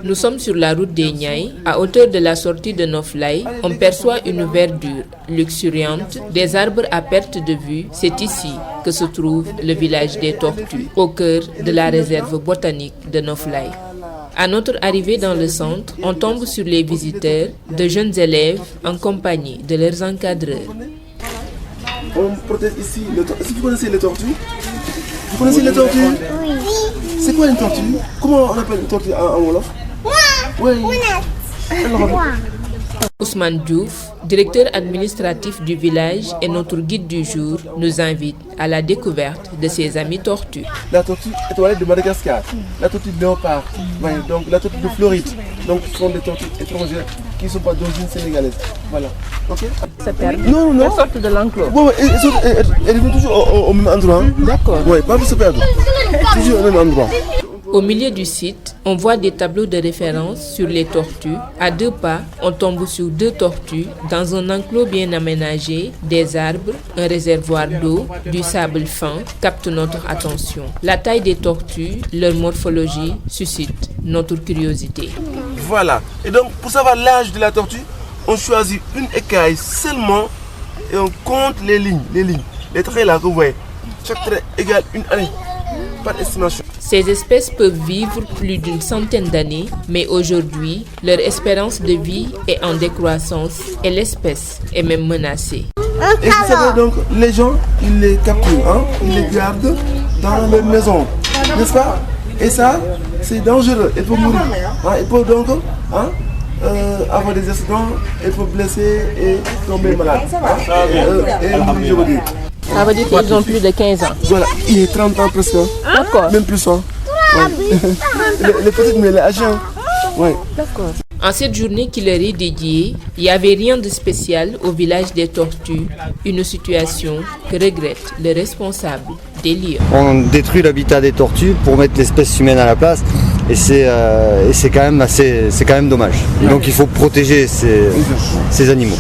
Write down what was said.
Nous sommes sur la route des Niayes. À hauteur de la sortie de Noflaye, on perçoit une verdure luxuriante, des arbres à perte de vue. C'est ici que se trouve le village des Tortues, au cœur de la réserve botanique de Noflaye. À notre arrivée dans le centre, on tombe sur les visiteurs, de jeunes élèves en compagnie de leurs encadreurs. On protège ici le tortue. Est-ce que vous connaissez les tortues? Vous connaissez les tortues? Oui. C'est quoi une tortue? Comment on appelle une tortue en wolof? Oui. Ousmane Diouf, directeur administratif du village et notre guide du jour, nous invite à la découverte de ses amis tortues. La tortue étoilée de Madagascar, la tortue de léopard, donc la tortue de Floride. Donc ce sont des tortues étrangères qui ne sont pas d'origine sénégalaise. Voilà. Ok? Ça perd. Non. Elles sortent de l'enclos. Oui, elles vont toujours au même endroit. D'accord. Oui, pas pour se perdre. Toujours au même endroit. Au milieu du site, on voit des tableaux de référence sur les tortues. À 2 pas, on tombe sur 2 tortues dans un enclos bien aménagé, des arbres, un réservoir d'eau, du sable fin captent notre attention. La taille des tortues, leur morphologie suscite notre curiosité. Voilà. Et donc, pour savoir l'âge de la tortue, on choisit une écaille seulement et on compte les lignes. Les traits là que vous voyez. Chaque trait égale une année. Par estimation. Ces espèces peuvent vivre plus d'une centaine d'années, mais aujourd'hui, leur espérance de vie est en décroissance et l'espèce est même menacée. Et vous savez donc, les gens, ils les capturent, ils les gardent dans leur maison, n'est-ce pas? Et ça, c'est dangereux, il peut mourir. Il peut donc avoir des accidents, il peut blesser et tomber malade. Et mourir, je veux dire. Ça veut dire qu'ils ont plus de 15 ans. Voilà, il est 30 ans presque. D'accord. Même plus. Ouais. Les petites, mais les agents. Ouais. D'accord. En cette journée qui leur est dédiée, il n'y avait rien de spécial au village des Tortues, une situation que regrette le responsable des lieux. On détruit l'habitat des tortues pour mettre l'espèce humaine à la place et c'est quand même dommage. Et donc il faut protéger ces animaux.